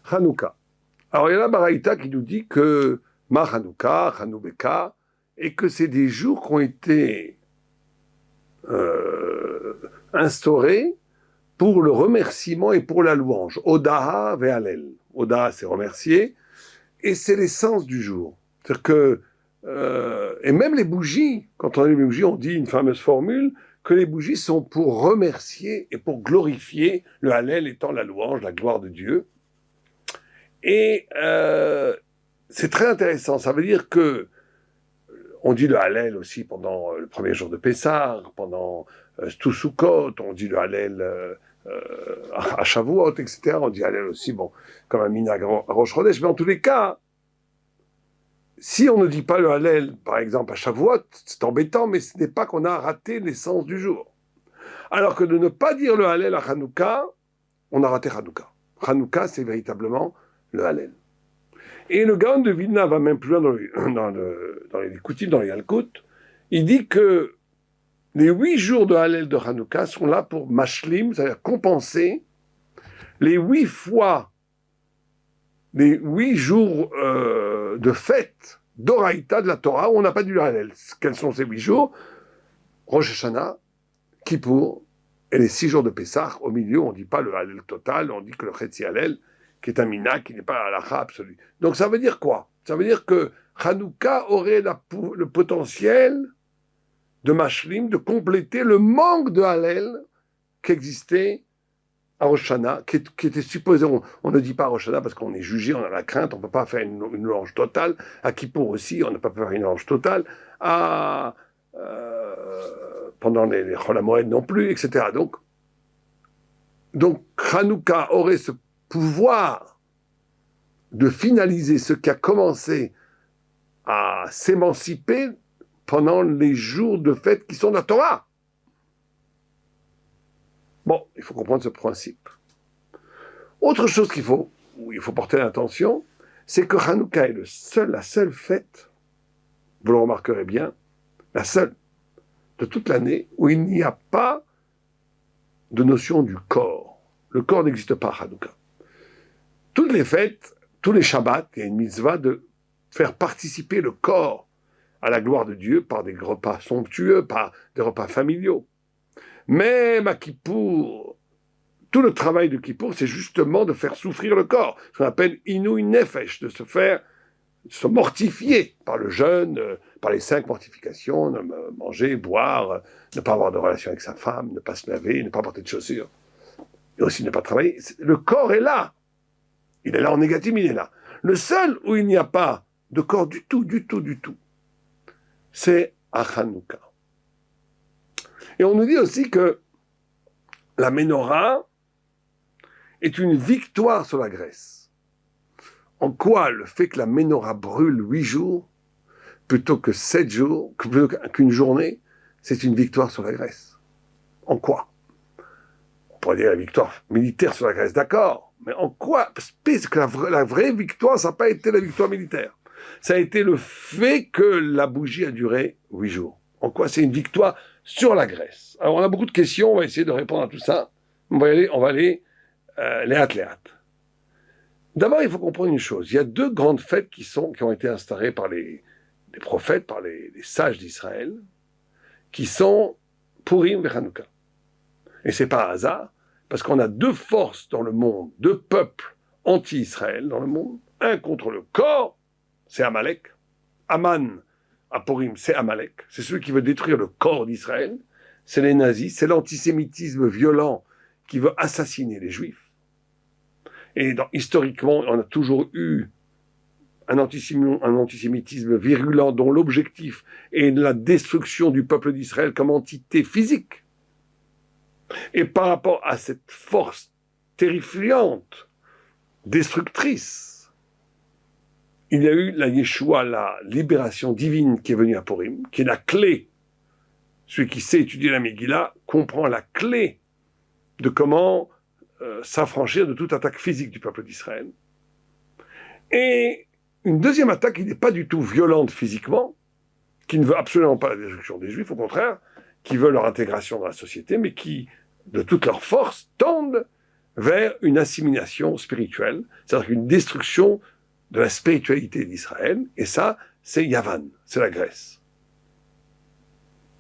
Hanouka. Alors il y a la Baraïta qui nous dit que Ma Hanouka, Hanoubeka, et que c'est des jours qui ont été instaurés pour le remerciement et pour la louange. Odaha ve'alel. Odaha, c'est remercier, et c'est l'essence du jour. C'est-à-dire que, et même les bougies, quand on allume les bougies, on dit une fameuse formule, que les bougies sont pour remercier et pour glorifier, le Hallel étant la louange, la gloire de Dieu. Et c'est très intéressant, ça veut dire que on dit le Hallel aussi pendant le premier jour de Pessah, pendant tout Sukkot, on dit le Hallel à Shavuot, etc. On dit Hallel aussi, bon, comme un minag à Rosh Chodesh, mais en tous les cas, si on ne dit pas le Hallel, par exemple à Shavuot, c'est embêtant, mais ce n'est pas qu'on a raté l'essence du jour. Alors que de ne pas dire le Hallel à Hanouka, on a raté Hanouka. Hanouka, c'est véritablement le Hallel. Et le Gaon de Vilna va même plus loin dans les Likoutim, dans les Yalkut. Il dit que les 8 jours de Hallel de Hanouka sont là pour mashlim, c'est-à-dire compenser les 8 fois, les 8 jours de fête d'Oraïta de la Torah où on n'a pas dit le Hallel. Quels sont ces 8 jours? Rosh Hashanah, Kippour et les 6 jours de Pessah. Au milieu, on ne dit pas le Hallel total, on dit que le Chetzi Hallel, qui est un minag, qui n'est pas à l'alakha absolue. Donc ça veut dire quoi? Ça veut dire que Hanouka aurait le potentiel de mashlim, de compléter le manque de Hallel qui existait à Rosh Hashanah, qui était supposé, on ne dit pas à Rosh Hashanah parce qu'on est jugé, on a la crainte, on ne peut pas faire une louange totale. À Kippour aussi, on ne peut pas faire une louange totale. Pendant les Chol HaMoed non plus, etc. Donc Hanouka aurait ce pouvoir de finaliser ce qui a commencé à s'émanciper pendant les jours de fête qui sont de la Torah. Bon, il faut comprendre ce principe. Autre chose où il faut porter l'attention, c'est que Hanouka est la seule fête, vous le remarquerez bien, la seule de toute l'année où il n'y a pas de notion du corps. Le corps n'existe pas à Hanouka. Toutes les fêtes, tous les Shabbats, il y a une mitzvah de faire participer le corps à la gloire de Dieu par des repas somptueux, par des repas familiaux. Même à Kippour, tout le travail de Kippour, c'est justement de faire souffrir le corps, ce qu'on appelle Inouï Nefesh, de se mortifier par le jeûne, par les 5 mortifications, manger, boire, ne pas avoir de relation avec sa femme, ne pas se laver, ne pas porter de chaussures, et aussi ne pas travailler. Le corps est là. Il est là en négatif, il est là. Le seul où il n'y a pas de corps du tout, c'est à Hanouka. Et on nous dit aussi que la Ménorah est une victoire sur la Grèce. En quoi le fait que la Ménorah brûle 8 jours, plutôt que 7 jours, plutôt qu'une journée, c'est une victoire sur la Grèce? En quoi? On pourrait dire la victoire militaire sur la Grèce, d'accord. Mais en quoi? Parce que la vraie victoire, ça n'a pas été la victoire militaire. Ça a été le fait que la bougie a duré 8 jours. En quoi c'est une victoire sur la Grèce? Alors on a beaucoup de questions, on va essayer de répondre à tout ça. On va aller léat. D'abord, il faut comprendre une chose. Il y a 2 grandes fêtes qui ont été instaurées par les prophètes, par les sages d'Israël, qui sont Purim et Hanouka. Et c'est pas un hasard, parce qu'on a 2 forces dans le monde, 2 peuples anti-Israël dans le monde. Un contre le corps, c'est Amalek. Aman, à Purim, c'est Amalek. C'est celui qui veut détruire le corps d'Israël. C'est les nazis, c'est l'antisémitisme violent qui veut assassiner les Juifs. Et historiquement, on a toujours eu un antisémitisme virulent dont l'objectif est la destruction du peuple d'Israël comme entité physique. Et par rapport à cette force terrifiante, destructrice, il y a eu la Yeshua, la libération divine qui est venue à Purim, qui est la clé. Celui qui sait étudier la Megillah comprend la clé de comment s'affranchir de toute attaque physique du peuple d'Israël. Et une deuxième attaque qui n'est pas du tout violente physiquement, qui ne veut absolument pas la destruction des Juifs, au contraire, qui veut leur intégration dans la société, mais qui, de toute leur force, tendent vers une assimilation spirituelle, c'est-à-dire une destruction de la spiritualité d'Israël, et ça, c'est Yavan, c'est la Grèce.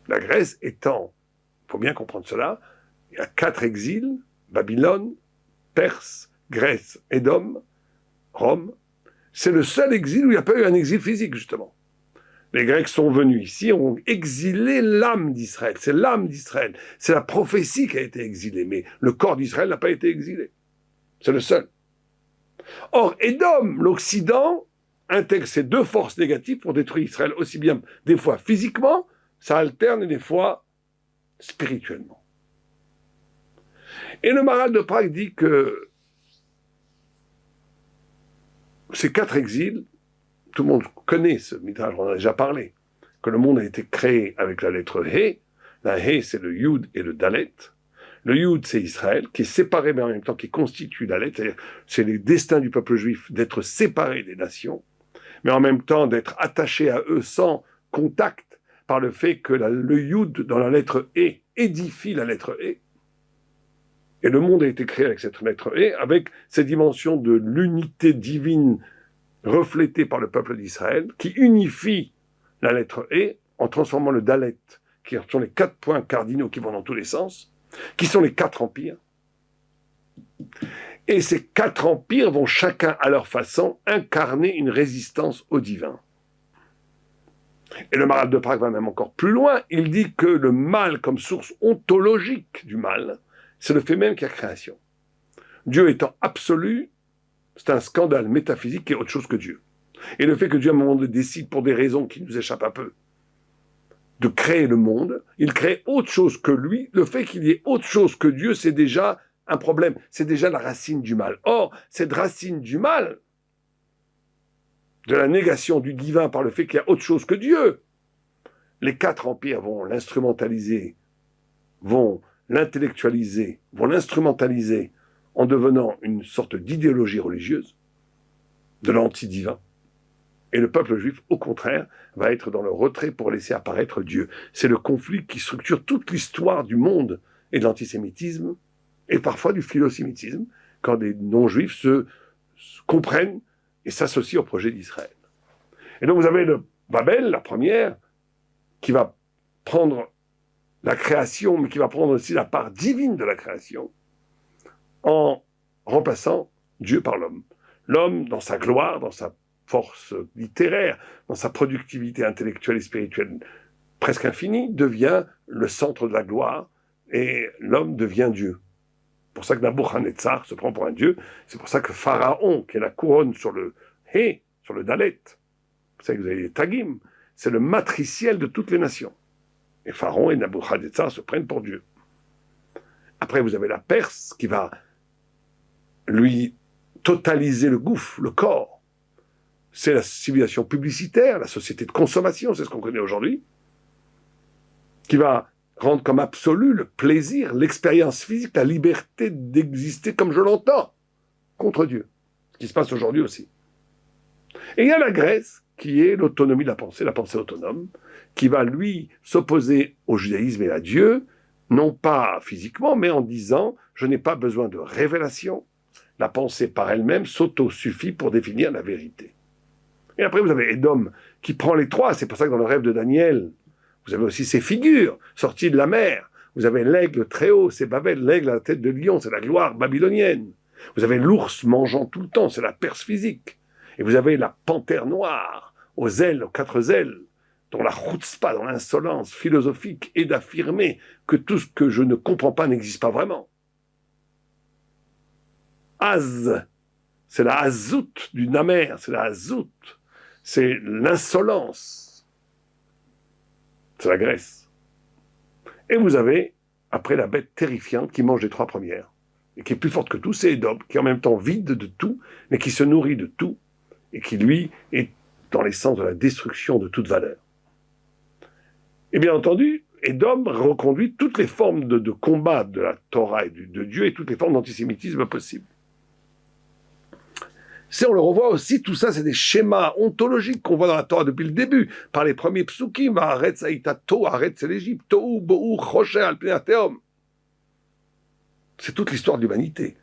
La Grèce étant, il faut bien comprendre cela, il y a 4 exils, Babylone, Perse, Grèce, Édom, Rome. C'est le seul exil où il n'y a pas eu un exil physique, justement. Les Grecs sont venus ici, ont exilé l'âme d'Israël. C'est l'âme d'Israël. C'est la prophétie qui a été exilée, mais le corps d'Israël n'a pas été exilé. C'est le seul. Or, Édom, l'Occident, intègre ces 2 forces négatives pour détruire Israël, aussi bien des fois physiquement, ça alterne, et des fois spirituellement. Et le Maharal de Prague dit que ces 4 exils, tout le monde connaît ce midrash, on en a déjà parlé, que le monde a été créé avec la lettre He. La He, c'est le Yud et le Dalet. Le Yud, c'est Israël, qui est séparé, mais en même temps qui constitue Dalet, c'est-à-dire c'est le destin du peuple juif d'être séparé des nations, mais en même temps d'être attaché à eux sans contact, par le fait que le Yud, dans la lettre E, édifie la lettre E. Et le monde a été créé avec cette lettre E, avec ces dimensions de l'unité divine reflétée par le peuple d'Israël, qui unifie la lettre E en transformant le Dalet, qui sont les 4 points cardinaux qui vont dans tous les sens, qui sont les 4 empires. Et ces 4 empires vont chacun à leur façon incarner une résistance au divin. Et le Maharal de Prague va même encore plus loin. Il dit que le mal, comme source ontologique du mal, c'est le fait même qu'il y a création. Dieu étant absolu, c'est un scandale métaphysique qui est autre chose que Dieu. Et le fait que Dieu, à un moment donné, décide, pour des raisons qui nous échappent un peu, de créer le monde, il crée autre chose que lui. Le fait qu'il y ait autre chose que Dieu, c'est déjà un problème. C'est déjà la racine du mal. Or, cette racine du mal, de la négation du divin par le fait qu'il y a autre chose que Dieu, les 4 empires vont l'instrumentaliser, vont l'intellectualiser, vont l'instrumentaliser en devenant une sorte d'idéologie religieuse, de l'anti-divin. Et le peuple juif, au contraire, va être dans le retrait pour laisser apparaître Dieu. C'est le conflit qui structure toute l'histoire du monde et de l'antisémitisme, et parfois du philosémitisme, quand des non-juifs se comprennent et s'associent au projet d'Israël. Et donc vous avez le Babel, la première, qui va prendre la création, mais qui va prendre aussi la part divine de la création, en remplaçant Dieu par l'homme. L'homme, dans sa gloire, dans sa force littéraire, dans sa productivité intellectuelle et spirituelle presque infinie, devient le centre de la gloire, et l'homme devient Dieu. C'est pour ça que Nabuchodonosor se prend pour un dieu, c'est pour ça que Pharaon, qui est la couronne sur le He, sur le Dalet, vous savez que vous avez les Tagim, c'est le matriciel de toutes les nations. Et Pharaon et Nabuchodonosor se prennent pour Dieu. Après, vous avez la Perse qui va lui totaliser le gouffre, le corps. C'est la civilisation publicitaire, la société de consommation, c'est ce qu'on connaît aujourd'hui, qui va rendre comme absolu le plaisir, l'expérience physique, la liberté d'exister comme je l'entends, contre Dieu. Ce qui se passe aujourd'hui aussi. Et il y a la Grèce, qui est l'autonomie de la pensée autonome, qui va, lui, s'opposer au judaïsme et à Dieu, non pas physiquement, mais en disant « je n'ai pas besoin de révélation, la pensée par elle-même s'auto-suffit pour définir la vérité ». Et après, vous avez Édom, qui prend les 3, c'est pour ça que dans le rêve de Daniel, vous avez aussi ces figures sorties de la mer. Vous avez l'aigle très haut, c'est Babel, l'aigle à la tête de lion, c'est la gloire babylonienne. Vous avez l'ours mangeant tout le temps, c'est la Perse physique. Et vous avez la panthère noire, aux ailes, aux 4 ailes, dont la chutzpah, dans l'insolence philosophique, est d'affirmer que tout ce que je ne comprends pas n'existe pas vraiment. Az, c'est la hazout du namer, c'est la hazout, c'est l'insolence. C'est la Grèce. Et vous avez, après, la bête terrifiante qui mange les 3 premières, et qui est plus forte que tout, c'est Édom, qui est en même temps vide de tout, mais qui se nourrit de tout, et qui, lui, est dans l'essence de la destruction de toute valeur. Et bien entendu, Édom reconduit toutes les formes de combat de la Torah et de Dieu, et toutes les formes d'antisémitisme possibles. Si on le revoit aussi, tout ça, c'est des schémas ontologiques qu'on voit dans la Torah depuis le début, par les premiers psukim, Haaretz haïta to, Haaretz c'est l'Égypte, Tohu, Bohu, Chosher, al Pnei Teom. C'est toute l'histoire de l'humanité.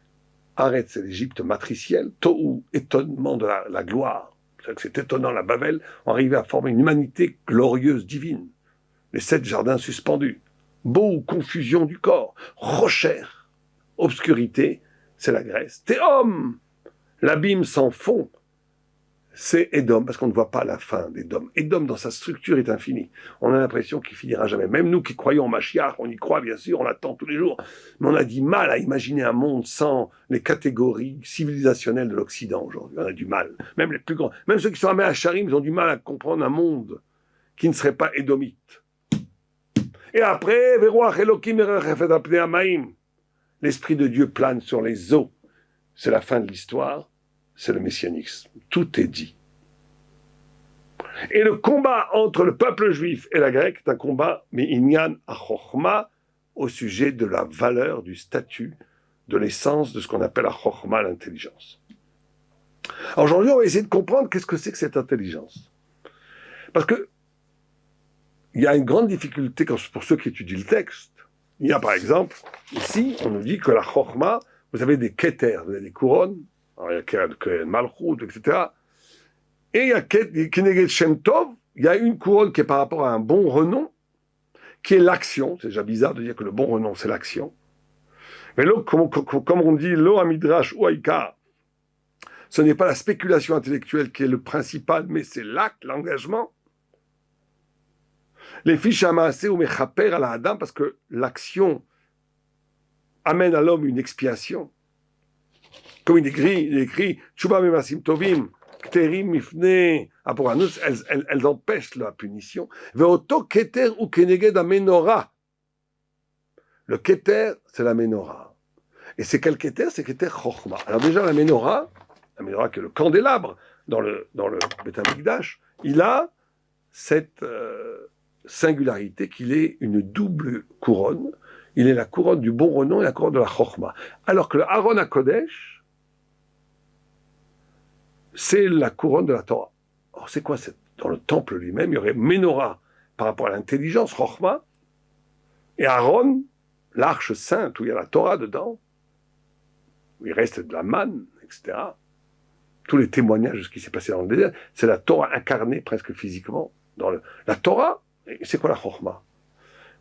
Arrête, c'est l'Égypte matricielle. Tohu, étonnement de la gloire. C'est étonnant, la Babel, on arrivait à former une humanité glorieuse, divine. Les 7 jardins suspendus. Beau, confusion du corps. Rocher, obscurité, c'est la Grèce. Théum, l'abîme sans fond, c'est Édom, parce qu'on ne voit pas la fin d'Édom. Édom, dans sa structure, est infini. On a l'impression qu'il finira jamais. Même nous qui croyons en Mashiach, on y croit bien sûr, on l'attend tous les jours, mais on a du mal à imaginer un monde sans les catégories civilisationnelles de l'Occident aujourd'hui. On a du mal. Même les plus grands, même ceux qui sont à Hacharim, ils ont du mal à comprendre un monde qui ne serait pas édomite. Et après, l'Esprit de Dieu plane sur les eaux. C'est la fin de l'histoire. C'est le messianisme. Tout est dit. Et le combat entre le peuple juif et la grecque est un combat, mais inyan ha-chokhma, au sujet de la valeur, du statut, de l'essence de ce qu'on appelle la chokhma, l'intelligence. Alors aujourd'hui, on va essayer de comprendre qu'est-ce que c'est que cette intelligence. Parce que il y a une grande difficulté pour ceux qui étudient le texte. Il y a par exemple, ici, on nous dit que la chokhma, vous avez des keters, vous avez des couronnes. Alors, il y a Malchut, etc. Et il y a Keneged Shem Tov, il y a une couronne qui est par rapport à un bon renom, qui est l'action. C'est déjà bizarre de dire que le bon renom, c'est l'action. Mais là, comme on dit, Lo Amidrash ou Aïka, ce n'est pas la spéculation intellectuelle qui est le principal, mais c'est l'acte, l'engagement. Les fiches amassées ou mechaper à la Adam, parce que l'action amène à l'homme une expiation. Comme il écrit, Tchouba Memasim Tovim, Kterim Mifne, Aporanus, elles empêchent la punition. Veoto Keter ou Keneged Amenora. Le Keter, c'est la Menorah. Et c'est quel Keter? C'est Keter Chochma. Alors déjà, la Menorah qui est le candélabre dans le Beth Amikdash, il a cette singularité qu'il est une double couronne. Il est la couronne du bon renom et la couronne de la Chochma. Alors que le Aaron HaKodesh, c'est la couronne de la Torah. Alors c'est quoi dans le temple lui-même, il y aurait Menorah par rapport à l'intelligence, Chochma, et Aaron, l'arche sainte où il y a la Torah dedans, où il reste de la manne, etc. Tous les témoignages de ce qui s'est passé dans le désert, c'est la Torah incarnée presque physiquement. La Torah, c'est quoi la Chochma?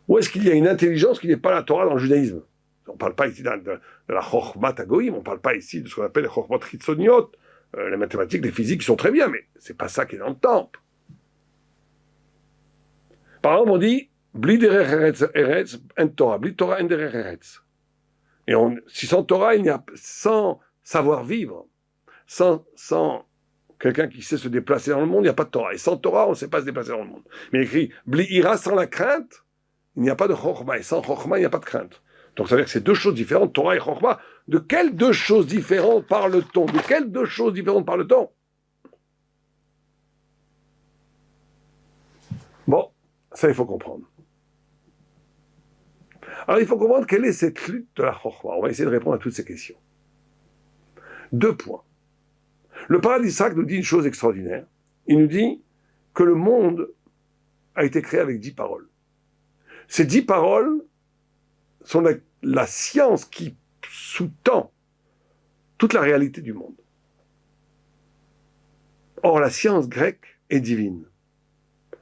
Où est-ce qu'il y a une intelligence qui n'est pas la Torah dans le judaïsme? On ne parle pas ici de la Chochma Tagoïm, on ne parle pas ici de ce qu'on appelle les Chochma Tritzoniot, les mathématiques, les physiques qui sont très bien, mais c'est pas ça qui est dans le temple. Par exemple, on dit Bli derech eretz en Torah, Bli Torah en derech eretz. Et si sans Torah, il n'y a sans savoir-vivre, sans quelqu'un qui sait se déplacer dans le monde, il n'y a pas de Torah. Et sans Torah, on ne sait pas se déplacer dans le monde. Mais il écrit Bli ira, sans la crainte, il n'y a pas de Chochma. Et sans Chochma, il n'y a pas de crainte. Donc ça veut dire que c'est deux choses différentes, Torah et Chochma. De quelles deux choses différentes parle-t-on? De quelles deux choses différentes parle-t-on? Bon, ça il faut comprendre. Alors il faut comprendre quelle est cette lutte de la Chochma. On va essayer de répondre à toutes ces questions. 2 points. Le paradis sacre nous dit une chose extraordinaire. Il nous dit que le monde a été créé avec 10 paroles. Ces 10 paroles sont la science qui sous-tend toute la réalité du monde. Or, la science grecque est divine.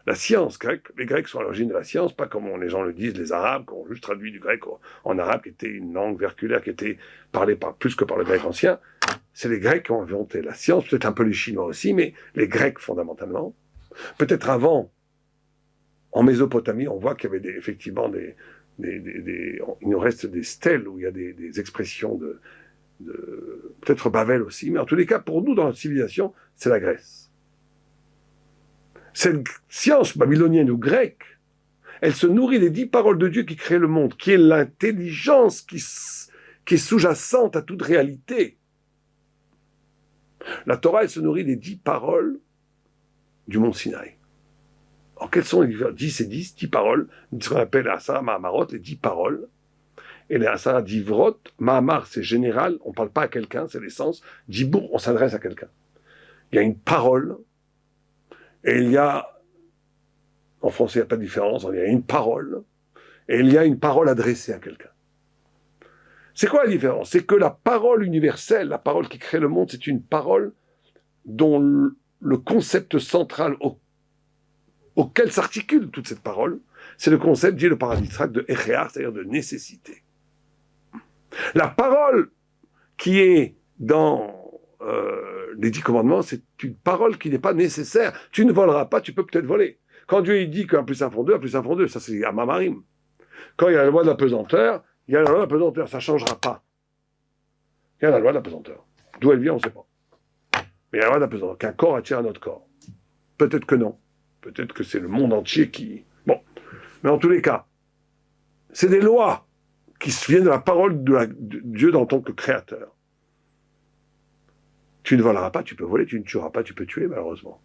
La science grecque, les Grecs sont à l'origine de la science, pas comme les gens le disent, les Arabes, qui ont juste traduit du grec en arabe, qui était une langue verculaire, qui était parlée plus que par le grec ancien. C'est les Grecs qui ont inventé la science, peut-être un peu les Chinois aussi, mais les Grecs fondamentalement. Peut-être avant, en Mésopotamie, on voit qu'il y avait effectivement il nous reste des stèles où il y a des expressions peut-être Babel aussi, mais en tous les cas, pour nous, dans notre civilisation, c'est la Grèce. Cette science babylonienne ou grecque, elle se nourrit des 10 paroles de Dieu qui créent le monde, qui est l'intelligence qui est sous-jacente à toute réalité. La Torah, elle se nourrit des 10 paroles du mont Sinaï. Alors, quelles sont les 10 et 10 paroles, ce qu'on appelle les Asara Mahamarot, les 10 paroles. Et les Asara Divrot, Mahamar, c'est général, on ne parle pas à quelqu'un, c'est l'essence. Dibour, on s'adresse à quelqu'un. Il y a une parole, et il y a, en français, il n'y a pas de différence, il y a une parole, et il y a une parole adressée à quelqu'un. C'est quoi la différence? C'est que la parole universelle, la parole qui crée le monde, c'est une parole dont le concept central auquel s'articule toute cette parole, c'est le concept, dit le paradigme de Echéar, c'est-à-dire de nécessité. La parole qui est dans les 10 commandements, c'est une parole qui n'est pas nécessaire. Tu ne voleras pas, tu peux peut-être voler. Quand Dieu il dit qu'un plus un font deux, un plus un font deux, ça c'est à Mamarim. Quand il y a la loi de la pesanteur, il y a la loi de la pesanteur, ça ne changera pas. Il y a la loi de la pesanteur. D'où elle vient, on ne sait pas. Mais il y a la loi de la pesanteur, qu'un corps attire un autre corps. Peut-être que non. Peut-être que c'est le monde entier qui... Bon. Mais en tous les cas, c'est des lois qui viennent de la parole de Dieu en tant que créateur. Tu ne voleras pas, tu peux voler, tu ne tueras pas, tu peux tuer, malheureusement.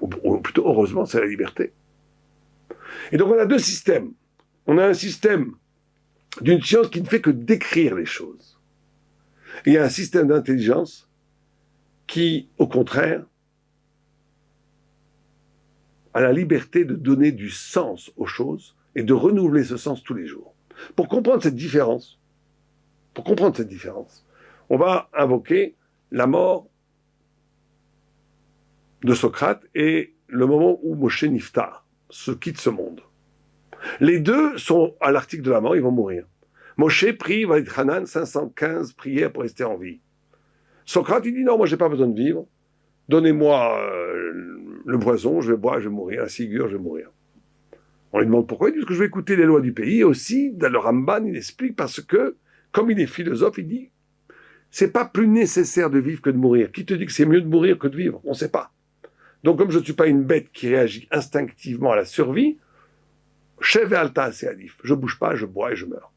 Ou plutôt, heureusement, c'est la liberté. Et donc, on a deux systèmes. On a un système d'une science qui ne fait que décrire les choses. Et il y a un système d'intelligence qui, au contraire, a la liberté de donner du sens aux choses et de renouveler ce sens tous les jours. Pour comprendre cette différence, on va invoquer la mort de Socrate et le moment où Moshe Niftar se quitte ce monde. Les deux sont à l'article de la mort, ils vont mourir. Moshe prie, Vaïd-Hanan, 515 prières pour rester en vie. Socrate, il dit non, moi j'ai pas besoin de vivre, donnez-moi le poison, je vais boire, je vais mourir, la cigueur, je vais mourir. On lui demande pourquoi, il dit parce que je vais écouter les lois du pays, et aussi, dans le Ramban, il explique parce que, comme il est philosophe, il dit c'est pas plus nécessaire de vivre que de mourir. Qui te dit que c'est mieux de mourir que de vivre? On ne sait pas. Donc, comme je ne suis pas une bête qui réagit instinctivement à la survie, Shev et Alta, c'est Alif. Je ne bouge pas, je bois et je meurs.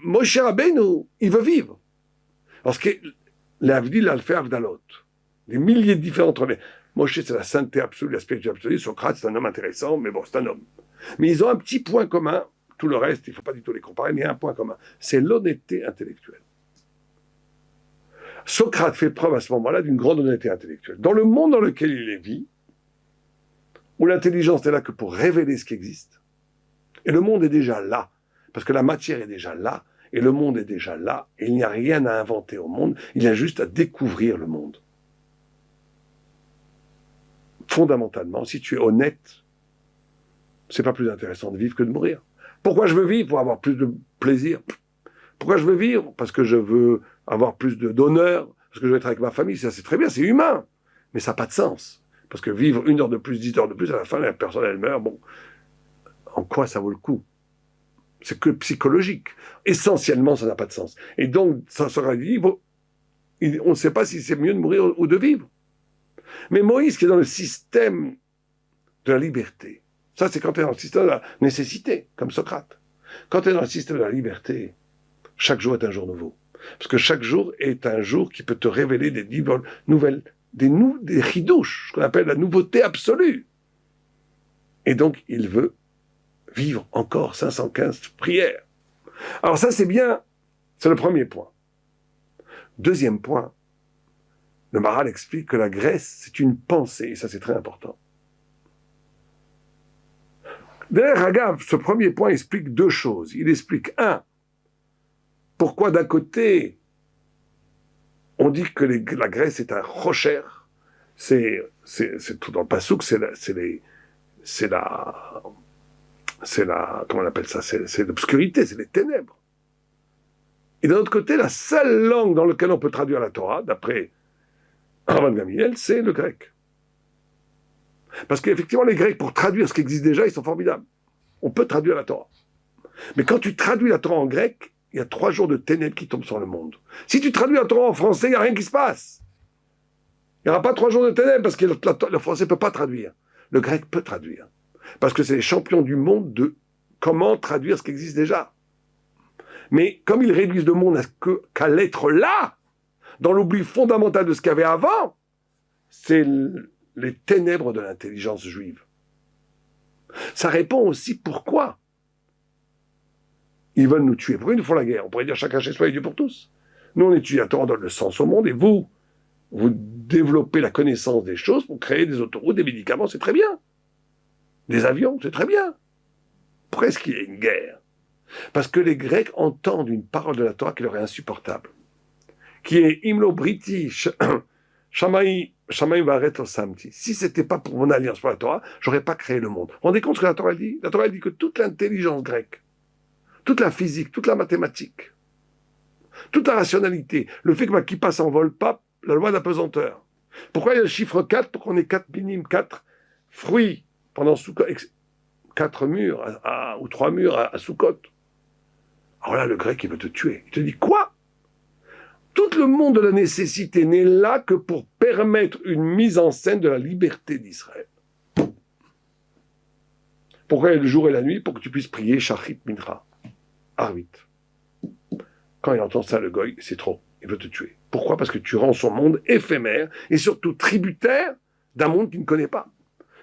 Moshe Rabbeinu, il veut vivre. Parce que l'Avdil al fait Avdalot. Des milliers de différentes relais. Moshe, c'est la sainteté absolue, la spiritualité absolue. Socrate, c'est un homme intéressant, mais bon, c'est un homme. Mais ils ont un petit point commun. Tout le reste, il ne faut pas du tout les comparer, mais il y a un point commun. C'est l'honnêteté intellectuelle. Socrate fait preuve à ce moment-là d'une grande honnêteté intellectuelle. Dans le monde dans lequel il vit, où l'intelligence n'est là que pour révéler ce qui existe, et le monde est déjà là, parce que la matière est déjà là, et le monde est déjà là, et il n'y a rien à inventer au monde, il y a juste à découvrir le monde. Fondamentalement, si tu es honnête, c'est pas plus intéressant de vivre que de mourir. Pourquoi je veux vivre? Pour avoir plus de plaisir. Pourquoi je veux vivre? Parce que je veux avoir plus d'honneur, parce que je veux être avec ma famille. Ça, c'est très bien, c'est humain. Mais ça n'a pas de sens. Parce que vivre 1 heure de plus, 10 heures de plus, à la fin, la personne, elle meurt. Bon, en quoi ça vaut le coup? C'est que psychologique. Essentiellement, ça n'a pas de sens. Et donc, ça sera dit, on ne sait pas si c'est mieux de mourir ou de vivre. Mais Moïse, qui est dans le système de la liberté, ça, c'est quand tu es dans le système de la nécessité, comme Socrate. Quand tu es dans le système de la liberté, chaque jour est un jour nouveau. Parce que chaque jour est un jour qui peut te révéler des nouvelles, des chidouches, ce qu'on appelle la nouveauté absolue. Et donc, il veut vivre encore 515 prières. Alors ça, c'est bien, c'est le premier point. Deuxième point, le Maharal explique que la Grèce, c'est une pensée, et ça, c'est très important. D'ailleurs, Hagav, ce premier point explique deux choses. Il explique, un, pourquoi d'un côté, on dit que la Grèce est un rocher, c'est tout dans le Passouk, c'est la, comment on appelle ça, c'est l'obscurité, c'est les ténèbres. Et d'un autre côté, la seule langue dans laquelle on peut traduire la Torah, d'après Rabban Gamliel, c'est le grec. Parce qu'effectivement, les Grecs, pour traduire ce qui existe déjà, ils sont formidables. On peut traduire la Torah. Mais quand tu traduis la Torah en grec, il y a 3 jours de ténèbres qui tombent sur le monde. Si tu traduis la Torah en français, il n'y a rien qui se passe. Il n'y aura pas 3 jours de ténèbres parce que le français ne peut pas traduire. Le grec peut traduire. Parce que c'est les champions du monde de comment traduire ce qui existe déjà. Mais comme ils réduisent le monde qu'à l'être là, dans l'oubli fondamental de ce qu'il y avait avant, c'est les ténèbres de l'intelligence juive. Ça répond aussi pourquoi ils veulent nous tuer. Pourquoi ils nous font la guerre? On pourrait dire chacun chez soi et Dieu pour tous. Nous, on étudie la Torah, on donne le sens au monde, et vous développez la connaissance des choses pour créer des autoroutes, des médicaments, c'est très bien. Des avions, c'est très bien. Pourquoi est-ce qu'il y a une guerre? Parce que les Grecs entendent une parole de la Torah qui leur est insupportable, qui est Imlo Briti, Shamay Varet Samti. Si c'était pas pour mon alliance pour la Torah, j'aurais pas créé le monde. Vous vous rendez compte ce que la Torah dit? La Torah dit que toute l'intelligence grecque, toute la physique, toute la mathématique, toute la rationalité, le fait que ma kippa s'envole pas, la loi de la pesanteur. Pourquoi il y a le chiffre 4? Pour qu'on ait 4 minimes, 4 fruits pendant Sukkot, 4 murs ou 3 murs à Sukkot. Alors là, le grec, il veut te tuer. Il te dit quoi? Tout le monde de la nécessité n'est là que pour permettre une mise en scène de la liberté d'Israël. Pourquoi il y a le jour et la nuit? Pour que tu puisses prier Shachrit Mincha, Arvit. Quand il entend ça, le goy, c'est trop. Il veut te tuer. Pourquoi? Parce que tu rends son monde éphémère et surtout tributaire d'un monde qu'il ne connaît pas.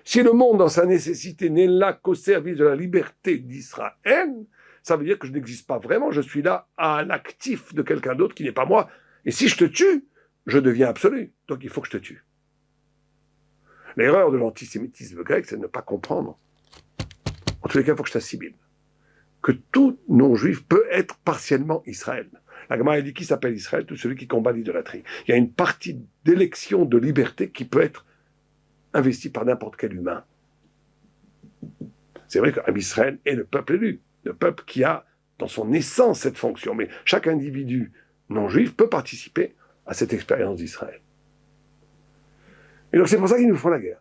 Si le monde, dans sa nécessité, n'est là qu'au service de la liberté d'Israël, ça veut dire que je n'existe pas vraiment, je suis là à l'actif de quelqu'un d'autre qui n'est pas moi. Et si je te tue, je deviens absolu. Donc il faut que je te tue. L'erreur de l'antisémitisme grec, c'est de ne pas comprendre. En tous les cas, il faut que je t'assimile. Que tout non-juif peut être partiellement Israël. La Gemara dit qui s'appelle Israël? Tout celui qui combat l'idolâtrie. Il y a une partie d'élection de liberté qui peut être investie par n'importe quel humain. C'est vrai qu'Israël est le peuple élu. Le peuple qui a dans son essence cette fonction. Mais chaque individu non-juif peut participer à cette expérience d'Israël. Et donc c'est pour ça qu'ils nous font la guerre.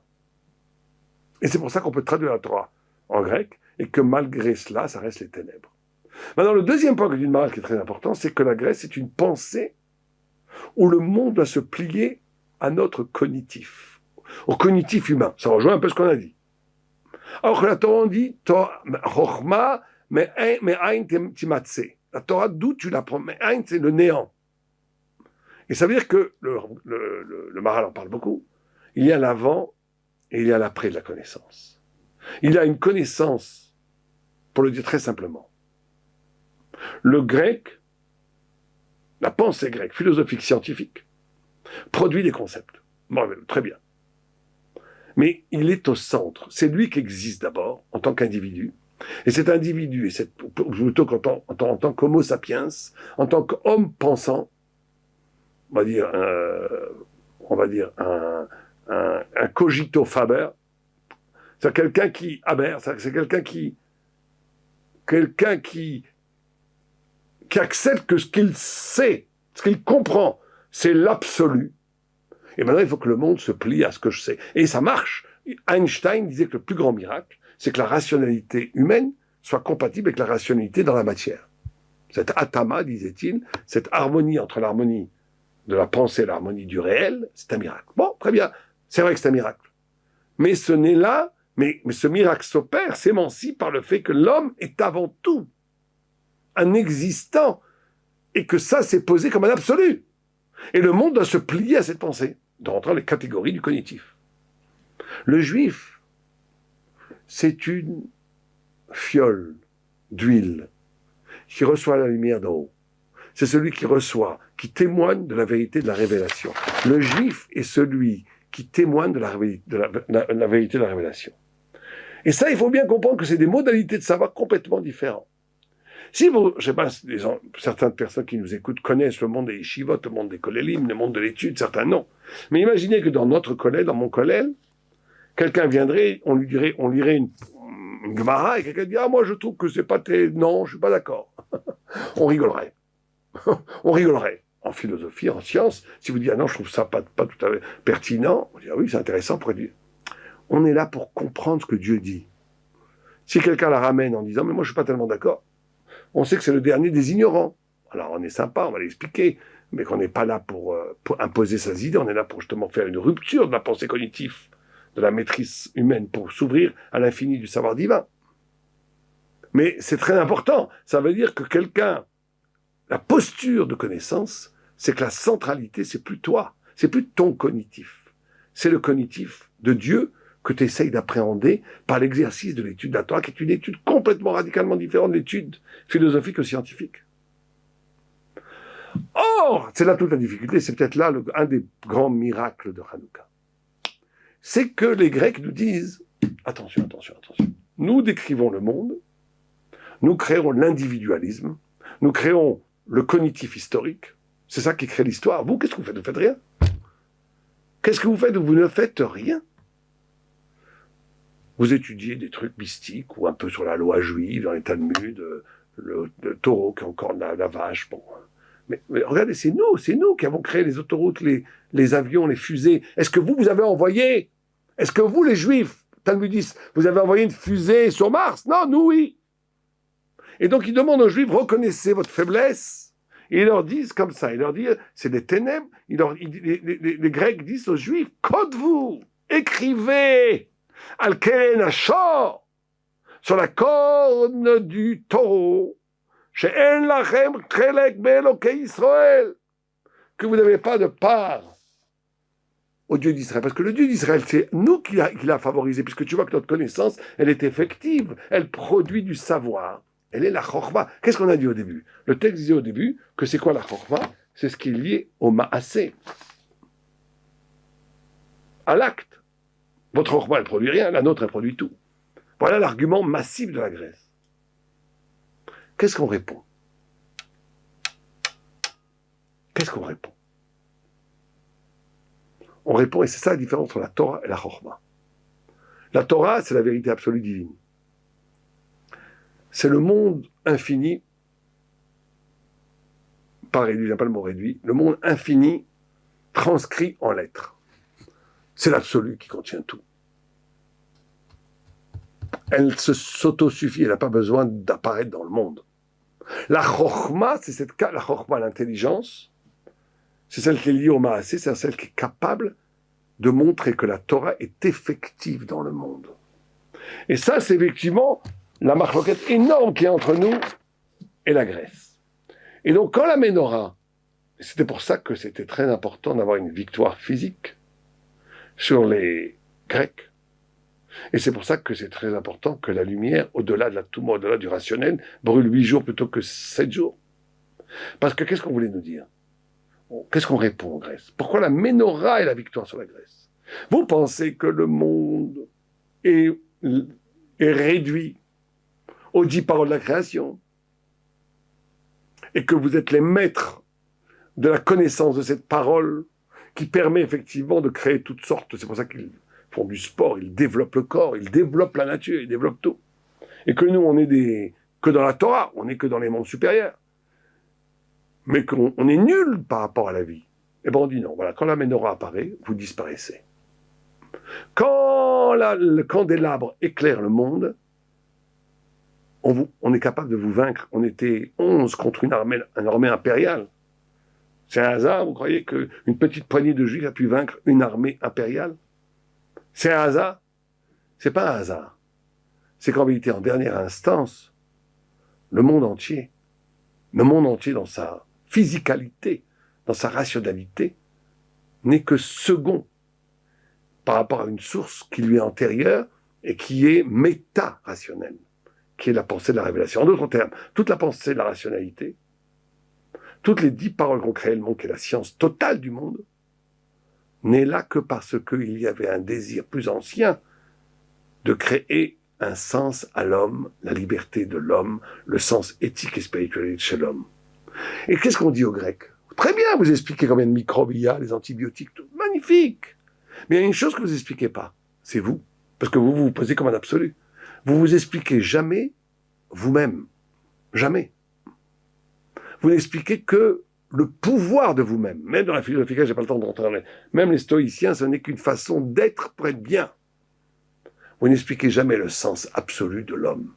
Et c'est pour ça qu'on peut traduire la Torah en grec, et que malgré cela, ça reste les ténèbres. Maintenant, le deuxième point que dit le Maharal qui est très important, c'est que la Grèce est une pensée où le monde doit se plier à notre cognitif, au cognitif humain. Ça rejoint un peu ce qu'on a dit. Alors que la Torah dit Chochma, mais Ein Timatse. La Torah, d'où tu l'apprends? Mais Ein, c'est le néant. Et ça veut dire que le Maharal en parle beaucoup. Il y a l'avant et il y a l'après de la connaissance. Il y a une connaissance, pour le dire très simplement. Le grec, la pensée grecque, philosophique, scientifique, produit des concepts. Bon, très bien. Mais il est au centre. C'est lui qui existe d'abord, en tant qu'individu. Et cet individu, plutôt en tant qu'homo sapiens, en tant qu'homme pensant, on va dire un cogito faber, c'est quelqu'un qui aber, c'est quelqu'un qui accepte que ce qu'il sait, ce qu'il comprend, c'est l'absolu. Et maintenant, il faut que le monde se plie à ce que je sais. Et ça marche. Einstein disait que le plus grand miracle, c'est que la rationalité humaine soit compatible avec la rationalité dans la matière. Cette atama, disait-il, cette harmonie entre l'harmonie de la pensée et l'harmonie du réel, c'est un miracle. Bon, très bien, c'est vrai que c'est un miracle. Mais ce n'est là, mais ce miracle s'opère, s'émancipe par le fait que l'homme est avant tout un existant, et que ça, c'est posé comme un absolu. Et le monde doit se plier à cette pensée, de rentrer dans les catégories du cognitif. Le juif, c'est une fiole d'huile qui reçoit la lumière d'en haut. C'est celui qui reçoit, qui témoigne de la vérité de la révélation. Le juif est celui qui témoigne de la vérité de la révélation. Et ça, il faut bien comprendre que c'est des modalités de savoir complètement différentes. Si vous, je sais pas, certaines personnes qui nous écoutent connaissent le monde des yeshivot, le monde des kolélim, le monde de l'étude, certains non. Mais imaginez que dans notre kollel, dans mon kollel, quelqu'un viendrait, on lirait une Gemara et quelqu'un dit ah moi je trouve que c'est pas non, je suis pas d'accord. On rigolerait. On rigolerait. En philosophie, en science, si vous dites ah non, je trouve ça pas tout à fait pertinent, on dit ah oui, c'est intéressant pour dire. On est là pour comprendre ce que Dieu dit. Si quelqu'un la ramène en disant mais moi je suis pas tellement d'accord, on sait que c'est le dernier des ignorants. Alors on est sympa, on va l'expliquer, mais qu'on n'est pas là pour imposer ses idées, on est là pour justement faire une rupture de la pensée cognitive, de la maîtrise humaine, pour s'ouvrir à l'infini du savoir divin. Mais c'est très important, ça veut dire que la posture de connaissance, c'est que la centralité, c'est plus toi, c'est plus ton cognitif, c'est le cognitif de Dieu que tu essayes d'appréhender par l'exercice de l'étude de la Torah, qui est une étude complètement radicalement différente de l'étude philosophique ou scientifique. Or, c'est là toute la difficulté, c'est peut-être là un des grands miracles de Hanouka. C'est que les Grecs nous disent, attention, nous décrivons le monde nous créons l'individualisme, nous créons le cognitif historique. C'est ça qui crée l'histoire. Vous, qu'est-ce que vous faites? Vous faites rien. Qu'est-ce que vous faites? Vous ne faites rien. Vous étudiez des trucs mystiques ou un peu sur la loi juive, dans les Talmuds, le taureau qui encorne la vache. Bon. Mais regardez, c'est nous qui avons créé les autoroutes, les avions, les fusées. Est-ce que vous avez envoyé? Est-ce que vous, les Juifs, talmudistes, vous avez envoyé une fusée sur Mars? Non, nous, oui. Et donc, ils demandent aux Juifs, reconnaissez votre faiblesse. Et ils leur disent comme ça, ils leur disent, c'est des ténèbres. Les Grecs disent aux Juifs, code-vous, écrivez, al-Keren Ashor, sur la corne du taureau, she'en lachem chelek be'elokei Israël, que vous n'avez pas de part au Dieu d'Israël. Parce que le Dieu d'Israël, c'est nous qui l'a favorisé, puisque tu vois que notre connaissance, elle est effective, elle produit du savoir. Elle est la chorma. Qu'est-ce qu'on a dit au début? Le texte disait au début que c'est quoi la chorma? C'est ce qui est lié au ma'asé, à l'acte. Votre chorma, elle produit rien, la nôtre, elle produit tout. Voilà l'argument massif de la Grèce. Qu'est-ce qu'on répond? Qu'est-ce qu'on répond? On répond, et c'est ça la différence entre la Torah et la chorma. La Torah, c'est la vérité absolue divine. C'est le monde infini, pas réduit, j'aime pas le mot réduit, le monde infini transcrit en lettres. C'est l'absolu qui contient tout. Elle s'autosuffit, elle n'a pas besoin d'apparaître dans le monde. La chorma, c'est la chorma, l'intelligence, c'est celle qui est liée au maasé, c'est celle qui est capable de montrer que la Torah est effective dans le monde. Et ça, c'est effectivement la marloquette énorme qui est entre nous et la Grèce. Et donc, quand la Ménorah, c'était pour ça que c'était très important d'avoir une victoire physique sur les Grecs, et c'est pour ça que c'est très important que la lumière, au-delà de la Touma, au-delà du rationnel, brûle 8 jours plutôt que 7 jours. Parce que qu'est-ce qu'on voulait nous dire? Qu'est-ce qu'on répond en Grèce? Pourquoi la Ménorah est la victoire sur la Grèce? Vous pensez que le monde est réduit aux 10 paroles de la création, et que vous êtes les maîtres de la connaissance de cette parole qui permet effectivement de créer toutes sortes, c'est pour ça qu'ils font du sport, ils développent le corps, ils développent la nature, ils développent tout. Et que nous, on est que dans la Torah, on n'est que dans les mondes supérieurs. Mais qu'on est nul par rapport à la vie. Et bien on dit non, voilà, quand la Ménorah apparaît, vous disparaissez. Quand le candélabre éclaire le monde, on est capable de vous vaincre. On était 11 contre une armée impériale. C'est un hasard, vous croyez qu'une petite poignée de Juifs a pu vaincre une armée impériale? C'est un hasard? C'est pas un hasard. C'est qu'en vérité, en dernière instance, le monde entier dans sa physicalité, dans sa rationalité, n'est que second par rapport à une source qui lui est antérieure et qui est méta-rationnelle, qui est la pensée de la révélation. En d'autres termes, toute la pensée de la rationalité, toutes les 10 paroles qu'ont créé le monde, qui est la science totale du monde, n'est là que parce qu'il y avait un désir plus ancien de créer un sens à l'homme, la liberté de l'homme, le sens éthique et spirituel chez l'homme. Et qu'est-ce qu'on dit aux Grecs? Très bien, vous expliquez combien de microbes il y a, les antibiotiques, tout. Magnifique. Mais il y a une chose que vous n'expliquez pas, c'est vous. Parce que vous vous posez comme un absolu. Vous vous expliquez jamais vous-même. Jamais. Vous n'expliquez que le pouvoir de vous-même. Même dans la philosophie, j'ai pas le temps de rentrer dans même les stoïciens, ce n'est qu'une façon d'être pour être bien. Vous n'expliquez jamais le sens absolu de l'homme.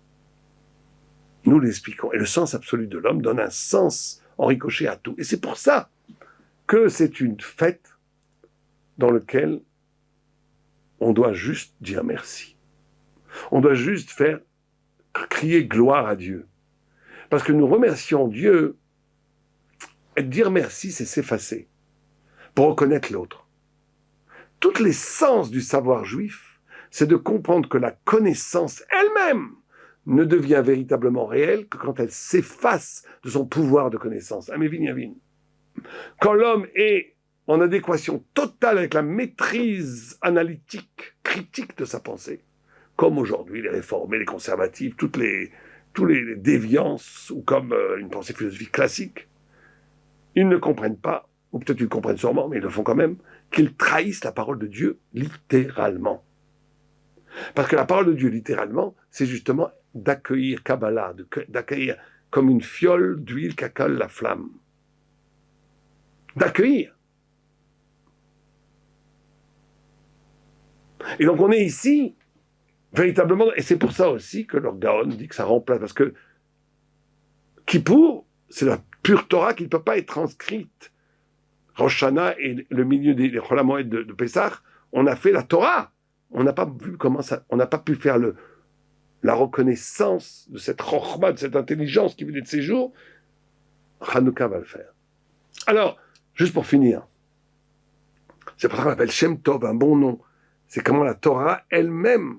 Nous l'expliquons. Et le sens absolu de l'homme donne un sens en ricochet à tout. Et c'est pour ça que c'est une fête dans laquelle on doit juste dire merci. On doit juste faire crier gloire à Dieu. Parce que nous remercions Dieu. Et dire merci, c'est s'effacer pour reconnaître l'autre. Toutes les sens du savoir juif, c'est de comprendre que la connaissance elle-même ne devient véritablement réelle que quand elle s'efface de son pouvoir de connaissance. Amévin Yavin. Quand l'homme est en adéquation totale avec la maîtrise analytique, critique de sa pensée, comme aujourd'hui les réformés, les conservatifs, toutes les tous les déviances, ou comme une pensée philosophique classique, ils ne comprennent pas, ou peut-être ils comprennent sûrement, mais ils le font quand même, qu'ils trahissent la parole de Dieu littéralement. Parce que la parole de Dieu, littéralement, c'est justement d'accueillir Kabbalah, d'accueillir comme une fiole d'huile qui accale la flamme. D'accueillir. Et donc on est ici, véritablement, et c'est pour ça aussi que leur Gaon dit que ça remplace, parce que Kippour, c'est la pure Torah qui ne peut pas être transcrite. Rosh Hashanah et le milieu des Chol HaMoed de Pessah, on a fait la Torah. On n'a pas vu comment ça, on n'a pas pu faire la reconnaissance de cette chokhma, de cette intelligence qui venait de ces jours. Hanouka va le faire. Alors, juste pour finir, c'est pour ça qu'on appelle Shem Tov, un bon nom. C'est comment la Torah elle-même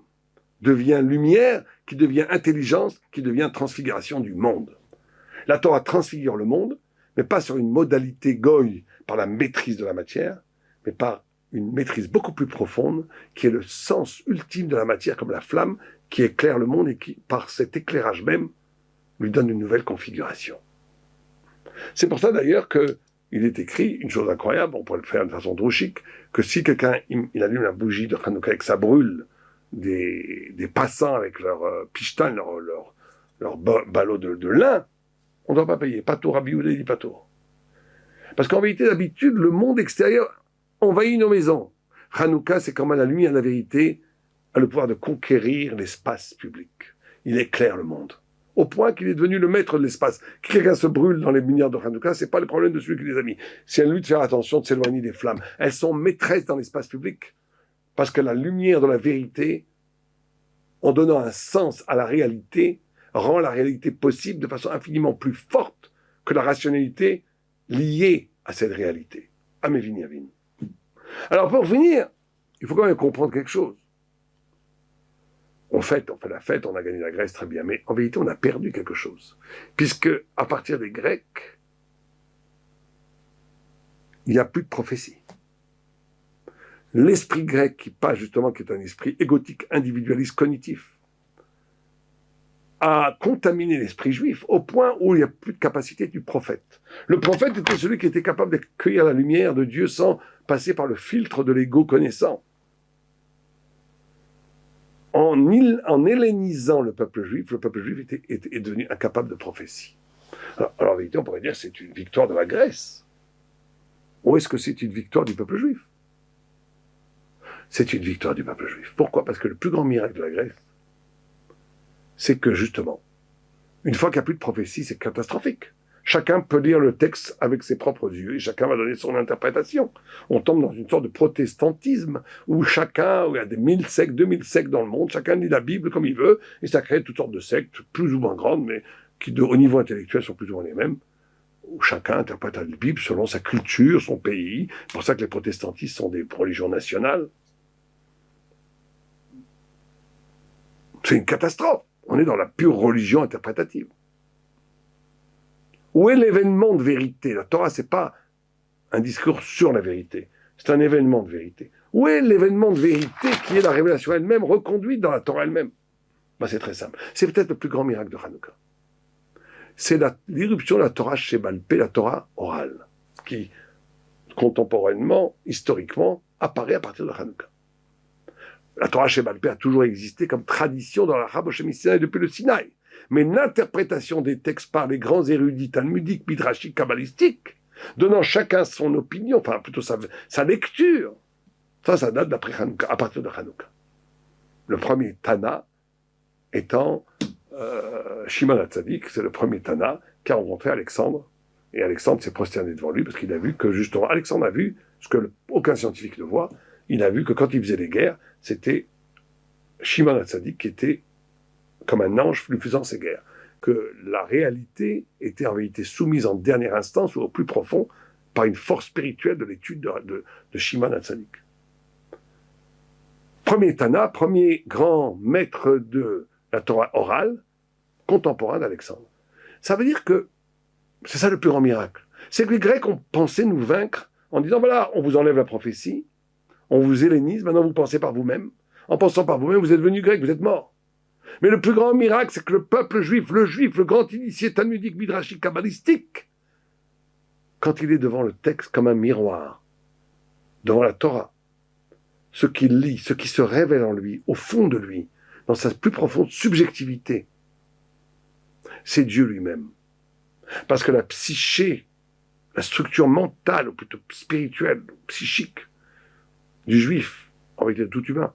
devient lumière, qui devient intelligence, qui devient transfiguration du monde. La Torah transfigure le monde, mais pas sur une modalité goy, par la maîtrise de la matière, mais par une maîtrise beaucoup plus profonde, qui est le sens ultime de la matière, comme la flamme, qui éclaire le monde et qui, par cet éclairage même, lui donne une nouvelle configuration. C'est pour ça d'ailleurs qu'il est écrit, une chose incroyable, on pourrait le faire de façon drôchique, que si quelqu'un il allume la bougie de Hanouka et que ça brûle des passants avec leur pishtan, leur ballot de lin, on ne doit pas payer. Pas tout, Rabbi Yehuda dit pas tout. Parce qu'en vérité, d'habitude, le monde extérieur envahit nos maisons. Hanouka, c'est quand même la lumière de la vérité, a le pouvoir de conquérir l'espace public. Il éclaire le monde. Au point qu'il est devenu le maître de l'espace. Que quelqu'un se brûle dans les lumières de Hanouka, c'est pas le problème de celui qui les a mis. C'est à lui de faire attention, de s'éloigner des flammes. Elles sont maîtresses dans l'espace public. Parce que la lumière de la vérité, en donnant un sens à la réalité, rend la réalité possible de façon infiniment plus forte que la rationalité liée à cette réalité. Amevin Yavin. Alors pour finir, il faut quand même comprendre quelque chose. On fait la fête, on a gagné la Grèce, très bien, mais en vérité on a perdu quelque chose. Puisque à partir des Grecs, il n'y a plus de prophétie. L'esprit grec, qui est un esprit égotique, individualiste, cognitif, a contaminé l'esprit juif au point où il n'y a plus de capacité du prophète. Le prophète était celui qui était capable d'accueillir la lumière de Dieu sans passer par le filtre de l'ego connaissant. En hellénisant le peuple juif est devenu incapable de prophétie. Alors en vérité, on pourrait dire que c'est une victoire de la Grèce. Ou est-ce que c'est une victoire du peuple juif? C'est une victoire du peuple juif. Pourquoi? Parce que le plus grand miracle de la Grèce, c'est que justement, une fois qu'il n'y a plus de prophétie, c'est catastrophique. Chacun peut lire le texte avec ses propres yeux et chacun va donner son interprétation. On tombe dans une sorte de protestantisme où il y a des 1000 sectes, 2000 sectes dans le monde, chacun lit la Bible comme il veut et ça crée toutes sortes de sectes, plus ou moins grandes, mais qui au niveau intellectuel sont plus ou moins les mêmes, où chacun interprète la Bible selon sa culture, son pays. C'est pour ça que les protestantistes sont des religions nationales. C'est une catastrophe. On est dans la pure religion interprétative. Où est l'événement de vérité? La Torah, c'est pas un discours sur la vérité, c'est un événement de vérité. Où est l'événement de vérité qui est la révélation elle-même, reconduite dans la Torah elle-même? C'est très simple. C'est peut-être le plus grand miracle de Hanouka. C'est l'irruption de la Torah Shebal Peh, la Torah orale, qui, contemporainement, historiquement, apparaît à partir de Hanouka. La Torah Shebal Peh a toujours existé comme tradition dans la Rabosh Missinaï depuis le Sinaï. Mais l'interprétation des textes par les grands érudits talmudiques, midrashiques, kabbalistiques, donnant chacun son opinion, enfin plutôt sa lecture, ça date d'après Hanouka, à partir de Hanouka. Le premier Tana étant Shimon HaTzadik, c'est le premier Tana qui a rencontré Alexandre. Et Alexandre s'est prosterné devant lui parce qu'il a vu que justement, Alexandre a vu ce que aucun scientifique ne voit. Il a vu que quand il faisait les guerres, c'était Shimon HaTzadik qui était comme un ange lui faisant ses guerres. Que la réalité était en vérité soumise en dernière instance ou au plus profond par une force spirituelle de l'étude de Shimon HaTzadik. Premier Tana, premier grand maître de la Torah orale, contemporain d'Alexandre. Ça veut dire que c'est ça le plus grand miracle. C'est que les Grecs ont pensé nous vaincre en disant, voilà, on vous enlève la prophétie, on vous hellénise, maintenant vous pensez par vous-même. En pensant par vous-même, vous êtes devenus grecs, vous êtes morts. Mais le plus grand miracle, c'est que le peuple juif, le grand initié talmudique, midrashique, kabbalistique, quand il est devant le texte comme un miroir, devant la Torah, ce qu'il lit, ce qui se révèle en lui, au fond de lui, dans sa plus profonde subjectivité, c'est Dieu lui-même. Parce que la psyché, la structure mentale, ou plutôt spirituelle, psychique, du juif, en réalité de tout humain,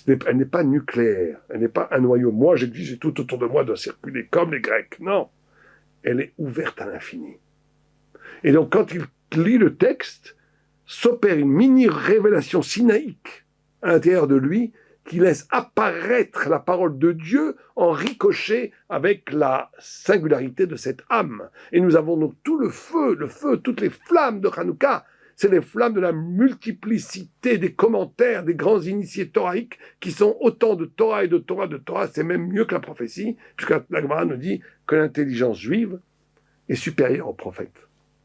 elle n'est pas nucléaire, elle n'est pas un noyau. Moi, j'exige et tout autour de moi doit circuler comme les Grecs. Non, elle est ouverte à l'infini. Et donc, quand il lit le texte, s'opère une mini-révélation sinaïque à l'intérieur de lui qui laisse apparaître la parole de Dieu en ricochet avec la singularité de cette âme. Et nous avons donc tout le feu, toutes les flammes de Hanouka. C'est les flammes de la multiplicité des commentaires des grands initiés thoraïques qui sont autant de Torah et de Torah de Torah. C'est même mieux que la prophétie, puisque la Gemara nous dit que l'intelligence juive est supérieure au prophète.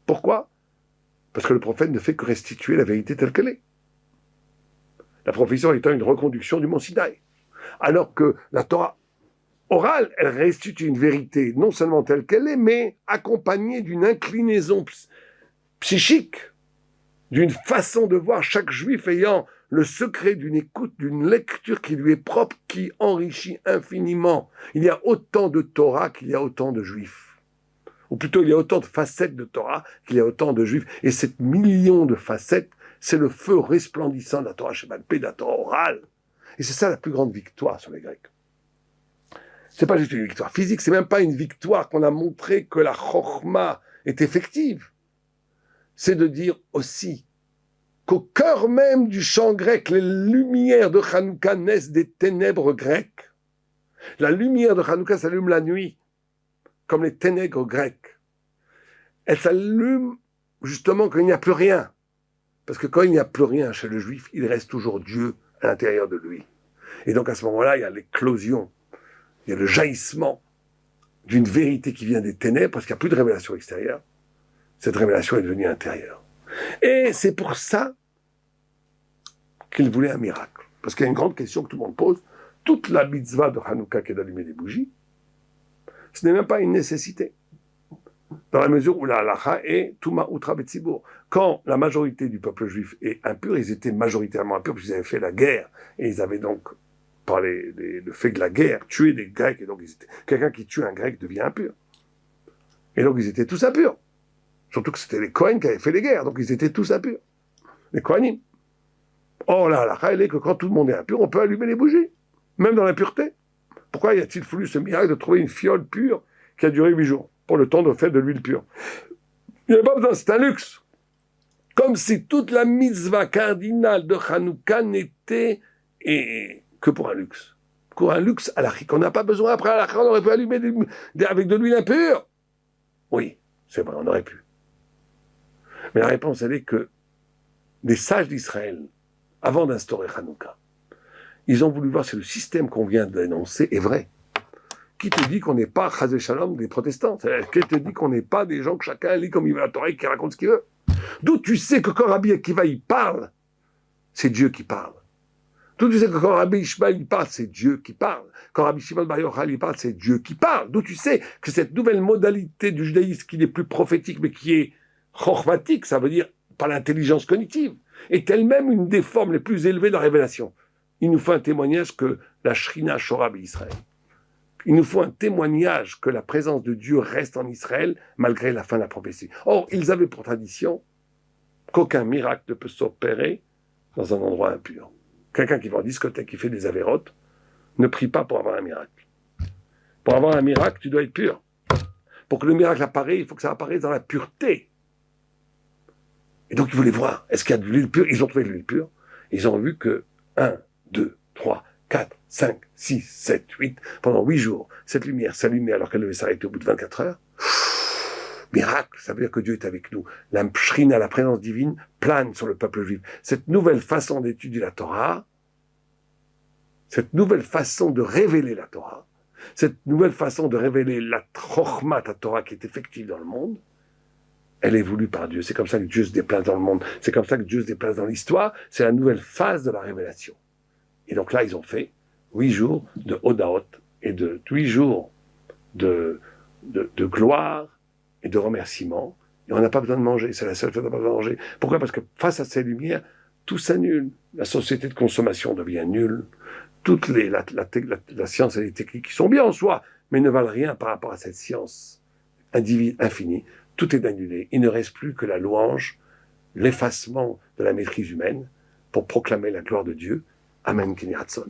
Pourquoi ? Parce que le prophète ne fait que restituer la vérité telle qu'elle est. La prophétie étant une reconduction du mont Sinaï. Alors que la Torah orale, elle restitue une vérité non seulement telle qu'elle est, mais accompagnée d'une inclinaison psychique, d'une façon de voir, chaque juif ayant le secret d'une écoute, d'une lecture qui lui est propre, qui enrichit infiniment. Il y a autant de Torah qu'il y a autant de juifs. Ou plutôt, il y a autant de facettes de Torah qu'il y a autant de juifs. Et ces millions de facettes, c'est le feu resplendissant de la Torah Sheba'al Peh, de la Torah orale. Et c'est ça la plus grande victoire sur les Grecs. C'est pas juste une victoire physique, c'est même pas une victoire qu'on a montré que la Chokhma est effective. C'est de dire aussi qu'au cœur même du chant grec, les lumières de Hanouka naissent des ténèbres grecques. La lumière de Hanouka s'allume la nuit, comme les ténèbres grecques. Elle s'allume justement quand il n'y a plus rien. Parce que quand il n'y a plus rien chez le juif, il reste toujours Dieu à l'intérieur de lui. Et donc à ce moment-là, il y a l'éclosion, il y a le jaillissement d'une vérité qui vient des ténèbres, parce qu'il n'y a plus de révélation extérieure. Cette révélation est devenue intérieure. Et c'est pour ça qu'il voulait un miracle. Parce qu'il y a une grande question que tout le monde pose. Toute la mitzvah de Hanouka qui est d'allumer des bougies, ce n'est même pas une nécessité. Dans la mesure où la halacha est Touma Utra Betzibour. Quand la majorité du peuple juif est impur, ils étaient majoritairement impurs parce qu'ils avaient fait la guerre. Et ils avaient donc, par le fait de la guerre, tué des Grecs. Et donc, quelqu'un qui tue un Grec devient impur. Et donc, ils étaient tous impurs. Surtout que c'était les Kohanim qui avaient fait les guerres. Donc, ils étaient tous impurs. Les Kohanim. Or, la halacha, elle est que quand tout le monde est impur, on peut allumer les bougies. Même dans l'impureté. Pourquoi y a-t-il fallu ce miracle de trouver une fiole pure qui a duré 8 jours pour le temps de faire de l'huile pure? Il n'y a pas besoin, c'est un luxe. Comme si toute la mitzvah cardinale de Hanouka n'était que pour un luxe. Pour un luxe halachique. On n'a pas besoin, après halakha, on aurait pu allumer avec de l'huile impure. Oui, c'est vrai, on aurait pu. Mais la réponse, elle est que les sages d'Israël, avant d'instaurer Hanouka, ils ont voulu voir si le système qu'on vient d'énoncer est vrai. Qui te dit qu'on n'est pas, chazé shalom, des protestants? Qui te dit qu'on n'est pas des gens que chacun lit comme il veut la Torah et qui raconte ce qu'il veut? D'où tu sais que quand Rabbi Akiva il parle, c'est Dieu qui parle. D'où tu sais que quand Rabbi Ishmael il parle, c'est Dieu qui parle. Quand Rabbi Shimon Bar Yochai il parle, c'est Dieu qui parle. D'où tu sais que cette nouvelle modalité du judaïsme qui n'est plus prophétique mais qui est chokhmatique, ça veut dire par l'intelligence cognitive, est elle-même une des formes les plus élevées de la révélation. Il nous faut un témoignage que la Shrina Shora Israël. Il nous faut un témoignage que la présence de Dieu reste en Israël malgré la fin de la prophétie. Or, ils avaient pour tradition qu'aucun miracle ne peut s'opérer dans un endroit impur. Quelqu'un qui va en discothèque, qui fait des avérotes, ne prie pas pour avoir un miracle. Pour avoir un miracle, tu dois être pur. Pour que le miracle apparaisse, il faut que ça apparaisse dans la pureté. Et donc, ils voulaient voir, est-ce qu'il y a de l'huile pure? Ils ont trouvé de l'huile pure. Ils ont vu que 1, 2, 3, 4, 5, 6, 7, 8, pendant 8 jours, cette lumière s'allumait alors qu'elle devait s'arrêter au bout de 24 heures. Miracle, ça veut dire que Dieu est avec nous. La Shrina, la présence divine, plane sur le peuple juif. Cette nouvelle façon d'étudier la Torah, cette nouvelle façon de révéler la Torah, cette nouvelle façon de révéler la Chokhmat, la Torah qui est effective dans le monde, elle est voulue par Dieu. C'est comme ça que Dieu se déplace dans le monde. C'est comme ça que Dieu se déplace dans l'histoire. C'est la nouvelle phase de la révélation. Et donc là, ils ont fait 8 jours de Odaot et de 8 jours de gloire et de remerciement. Et on n'a pas besoin de manger, c'est la seule fois qu'on n'a pas besoin de manger. Pourquoi? Parce que face à ces lumières, tout s'annule. La société de consommation devient nulle. La science et les techniques qui sont bien en soi, mais ne valent rien par rapport à cette science infinie. Tout est annulé. Il ne reste plus que la louange, l'effacement de la maîtrise humaine pour proclamer la gloire de Dieu. Amen, Kenny Hudson.